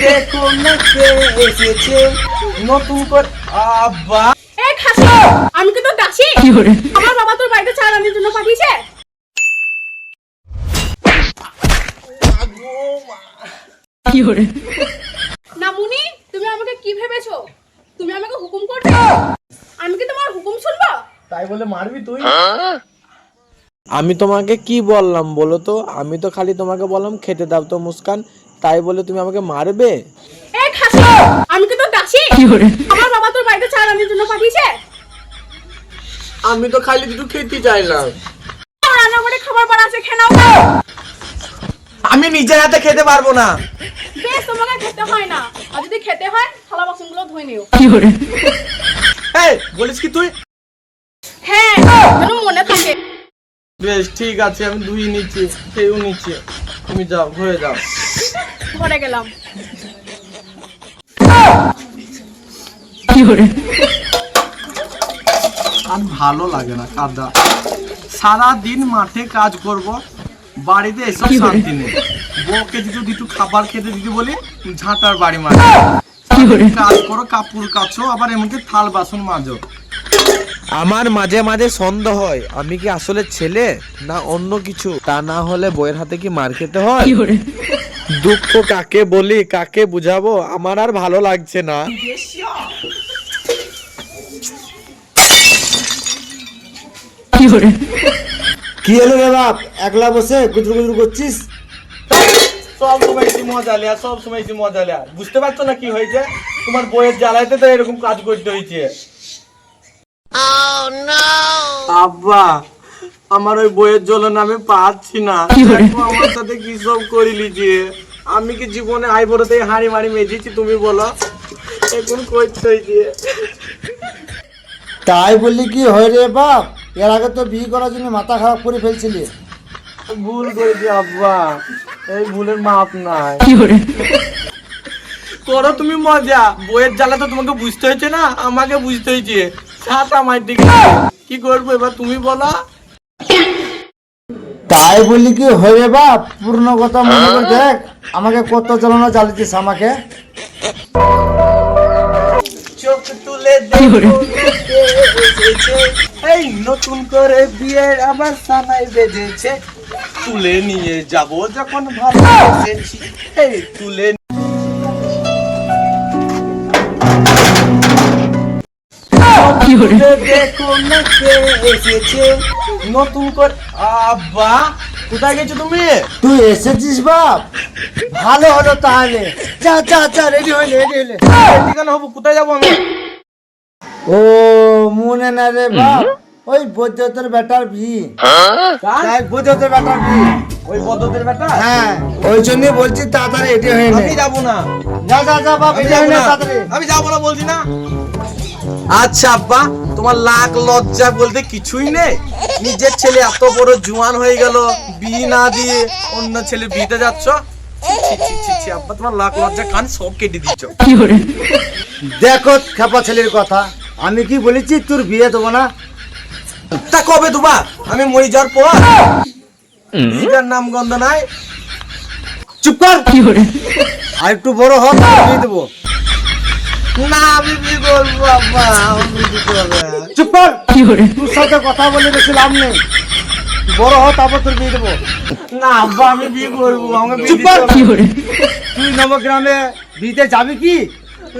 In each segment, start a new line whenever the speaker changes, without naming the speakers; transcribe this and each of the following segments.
দেখো না কে এসেছে নতুন করে আব্বা।
এই খাসি, আমি কি তোর দাসী? আমার বাবা তোর বাড়িতে চা রান্নার জন্য পাঠিয়েছে। না মুনি, তুমি আমাকে কি ভেবেছো? তুমি আমাকে হুকুম করবে? আমি কি তোমার হুকুম শুনবো?
তাই বলে মারবি তুই? আমি তোমাকে কি বললাম বলো তো? আমি তো খালি তোমাকে বললাম খেতে দাও তো মুস্কান, তাই বলে তুমি আমাকে মারবে?
এই খাসি, আমি কি তোর দাসী? আমার বাবা তোর বাড়িতে চা রান্নার জন্য পাঠিয়েছে।
আমি তো খালি দুটো খেতে চাইলাম।
রান্না করে খাবার বাড়া আছে, খেয়ে নাও।
আমি নিজের হাতে খেতে পারবো না।
বেশ, তোমাকে খেতে হয় না, আর যদি খেতে হয় থালা বাসনগুলো ধুয়ে নিও।
এই বলিস কি তুই?
হ্যাঁ, যেন মনে থাকে।
বেশ ঠিক আছে, আমি ধুয়ে নিচ্ছি, খেয়েও নিচ্ছি। তুমি যাও, ঘরে যাও।
ঘরে গেলাম।
আর ভালো লাগে না কাদা, সারাদিন মাঠে কাজ করব, বাড়িতে এসব শান্তি নেই। বউকে যদি একটু খাবার খেতে দিতে বলি, ঝাঁটার বাড়ি মারে। কাজ করো, কাপড় কাচো, আবার এমনকি থাল বাসন মাজো। আমার মাঝে মাঝে সন্দেহ হয় আমি কি আসলে ছেলে না অন্য কিছু। তা না হলে বইয়ের হাতে কি মার খেতে হয়? দুঃখ কাকে বলি, কাকে বুঝাবো? আমার আর ভালো লাগছে না।
কি হলো রে বাপ, একলা বসে গুজর গুজর করছিস?
সব সময় কি মজা লিয়া, সব সময় কি মজা লিয়া, বুঝতে পারছো না কি হয়েছে? তোমার বইয়ের জ্বালাইতে তো এরকম কাজ করতে হয়েছে। আব্বা, আমার ওই বইয়ের জ্বলন আমি পাচ্ছি না। দেখো আমার সাথে কি সব করে লিজিয়ে। আমি কি জীবনে আই বড়তে হাড়ি মারি মেজেছি তুমি বলো? এখন করতে হয়েছে।
তাই বললি কি হয় রে বাপ? এর আগে তো বিয়ে করার জন্য মাথা খারাপ করে ফেলছিলি।
ভুল করেছি আব্বা, এই ভুলের মাপ নাই। করো তুমি মজা, বইয়ের জ্বালা তো তোমাকে বুঝতে হয়েছে না, আমাকে বুঝতে হয়েছে। ছাতা আমার দিকে কি করবো এবার তুমি বলো?
তাই বললি কি হয় রে বাপ? পূর্ণ কথা মনে করে দেখ, আমাকে কত জ্বালানো জ্বালিয়েছিস আমাকে।
চোখ তুলে দেখো এই নতুন করে বিয়ের আবার সানাই বেজেছে। তুলে নিয়ে যাব যখন ভালোবেসেছি, এই তুলে দেখো না কে এসেছে নতুন করে। আব্বা, কোথায় গেছো তুমি?
তুই এসেছিস বাপ, ভালো হলো তাহলে। যা যা যা, রেডি হইলে রেডি হইলে।
কেন হবো, কোথায় যাবো আমি?
ও মনে না রে বাপ, ওই বৈদ্যুতের বেটার বিয়ে। বৈদ্যুতের বেটার বিয়ে।
ওই পদ্ধতির ব্যাটা?
হ্যাঁ, ওই জন্যই বলছি তাড়াতাড়ি রেডি হয়ে নে।
আমি যাবো না।
যা যা যা বাপ,
আমি
রেডি
যাবো
হয়ে নে
না,
তাড়াতাড়ি।
আমি যাবো না বলছি না। আচ্ছা আব্বা, তোমার লাখ লজ্জা বলতে কিছুই নেই? নিজের ছেলে এত বড় জোয়ান হয়ে গেল, বিয়ে না দিয়ে অন্য ছেলে বিয়েতে যাচ্ছ। আব্বা, তোমার লাখ লজ্জা কান সব কেটে দিচ্ছ।
দেখো খেপা ছেলের কথা, আমি কি বলেছি তোর বিয়ে দেবো না?
তা কবে দুবা? আমি মরে যাওয়ার পর? বিয়েটার নাম গন্ধ নাই।
চুপ কর, আর একটু বড় হোক বিয়ে দেবো।
না, আমি বিয়ে করবো আব্বা, আমি বিয়ে করবো।
চুপ কর, তোর সাথে কথা বলে বেশি লাভ নেই। বড় হ, তারপর তোর বিয়ে দেবো।
না আব্বা, আমি বিয়ে করবো, আমাকে বিয়ে
চুপ
দিতে
কর।
হবে।
তুই নবগ্রামে বিয়েতে যাবি কি?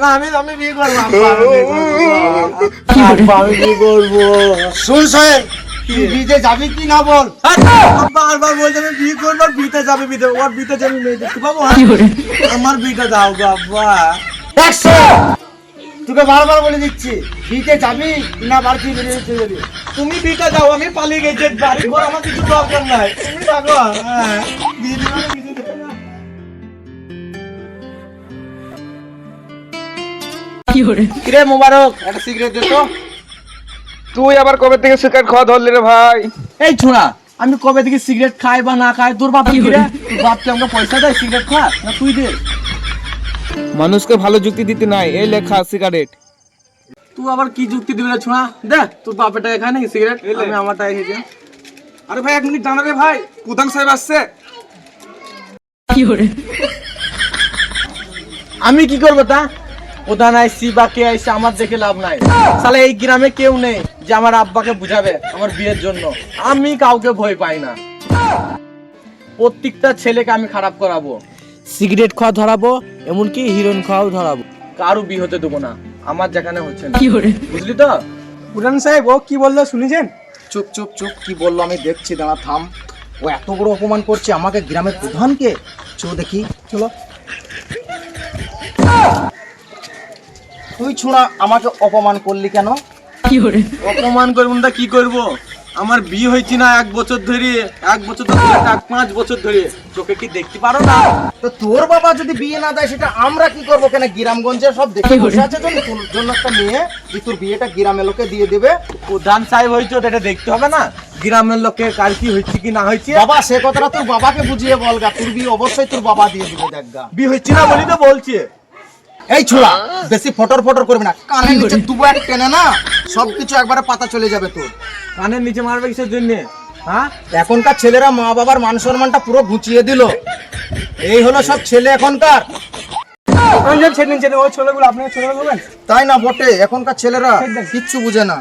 না, আমি বিয়ে করবো আব্বা, আমি বিয়ে করবো। আব্বা, আমি বিয়ে করবো।
শুন সোহেল, তুই বিয়েতে যাবি কি না বল?
আব্বা বারবার বলছে আমি বিয়ে করবো, আর বিয়েতে যাবে, বিয়েতে ওর বিয়েতে যাবি, মেয়ে দেখতে পাবো। আমার বিয়েটা দাও গো আব্বা।
100 তোকে বারবার বলে দিচ্ছি, বিয়েতে যাবি না বাড়ি বেরিয়ে চলে যাবি?
তুমি বিয়েটা দাও, আমি পালিয়ে গেছি বাড়ি ঘর, আমার কিছু দরকার নাই, তুমি থাকো। হ্যাঁ, বিয়ে দিবে না, বিয়ে দিবে না।
কিরে মোবারক, একটা সিগারেট দে তো। তুই আবার কবে থেকে সিগারেট খাওয়া ধরলি রে ভাই?
এই ছোড়া, আমি কবে থেকে সিগারেট খাই বা না খাই, তোর বাপ কি রে? তোর বাপকে আমাকে পয়সা দেয় সিগারেট খা, না তুই দে?
মানুষকে ভালো যুক্তি দিতে নাই, এই লেখা সিগারেট।
তুই আবার কি যুক্তি দিবি রে ছোড়া? দে, তোর বাপেরটা এখানে সিগারেট, আমি আমারটা খেয়েছি।
আরে ভাই 1 মিনিট দাঁড়া রে ভাই, প্রধান সাহেব আসছে।
আমি কি করবো তা? প্রধান আইসি বা কে আইসি আমার দেখে লাভ নাই। শালা এই গ্রামে কেউ নেই যে আমার আব্বাকে বুঝাবে আমার বিয়ের জন্য। আমি কাউকে ভয় পাই না। প্রত্যেকটা ছেলেকে আমি খারাপ করাবো, সিগারেট খাওয়া ধরাবো, এমনকি হিরোইন খাওয়াও ধরাবো। কারো বিয়ে হতে দেবো না, আমার যেখানে হচ্ছে না। বুঝলি তো?
প্রধান সাহেব ও কি বললো শুনেছেন?
চুপ চুপ চুপ, কি বললো আমি দেখছি, দাঁড়া থাম। ও এত বড় অপমান করছে আমাকে, গ্রামের প্রধানকে। চো দেখি, চলো। তুই ছোড়া আমাকে অপমান করলি কেন?
অপমান করবো না কি করবো? আমার বিয়ে হয়েছে না 1 বছর ধরে, 1 বছর ধরে 5 বছর ধরে। চোখে কি দেখতে পারো না?
তো তোর বাবা যদি বিয়ে না দেয় সেটা আমরা কি করবো? কেন গ্রামগঞ্জে সব দেখে বসে আছে জন্য তোর জন্য একটা মেয়ে, যে তোর বিয়েটা গ্রামের লোকে দিয়ে দেবে।
প্রধান সাহেব হয়েছে, এটা দেখতে হবে না গ্রামের লোকে কার কি হয়েছে কি না হয়েছে?
বাবা সে কথাটা তোর বাবাকে বুঝিয়ে বলগা, তোর বিয়ে অবশ্যই তোর বাবা দিয়ে দিবে। দেখগা
বিয়ে হচ্ছে না বলি তো বলছে।
এই ছোড়া বেশি ফটর ফটর করবি না, কানের নিচে দুবো এক টেনে না সবকিছু একবারে পাতা চলে যাবে তোর।
কানের নিচে মারবে কিসের জন্য? হ্যাঁ,
এখনকার ছেলেরা মা বাবার মান সম্মানটা পুরো ঘুচিয়ে দিল। এই হলো সব ছেলে এখনকার।
ছেড়ে ছেড়ে ওই ছেলেগুলো আপনাকে ছেড়ে দেবেন?
তাই না বটে, এখনকার ছেলেরা কিচ্ছু বুঝে না।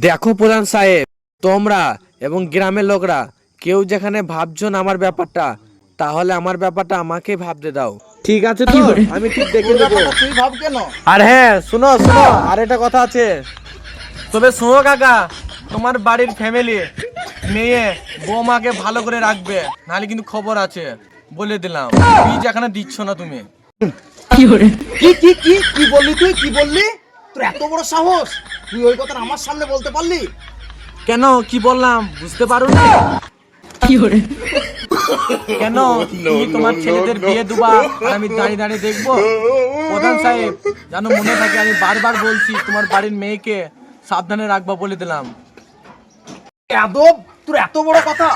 দেখো প্রধান সাহেব, তোমরা এবং গ্রামের লোকরা কেউ যেখানে ভাবছো না আমার ব্যাপারটা, তাহলে আমার ব্যাপারটা আমাকে ভাবতে দাও। ঠিক আছে তো? আমি ঠিক দেখে
তোর
দেবো।
ব্যাপারটা তুই ভাব কেন?
আর হ্যাঁ শুনো শুনো, আর একটা কথা আছে। তবে শুনো কাকা, তোমার বাড়ির ফ্যামিলি মেয়ে বৌমাকে ভালো করে রাখবে, নাহলে কিন্তু খবর আছে বলে দিলাম। বীজ এখানে দিচ্ছ না তুমি।
কি কি কি কি বললি তুই? কি বললি? তোর এত বড় সাহস, তুই ওই কথা আমার সামনে বলতে পারলি?
কেন কি বললাম বুঝতে পারো না? কেন তুমি তোমার ছেলেদের বিয়ে দুবা আর আমি দাঁড়িয়ে দাঁড়িয়ে দেখবো? প্রধান সাহেব জানো, মনে থাকে আমি বারবার বলছি তোমার বাড়ির মেয়েকে সাবধানে রাখবা বলে দিলাম।
যাদব, তোর এত বড় কথা!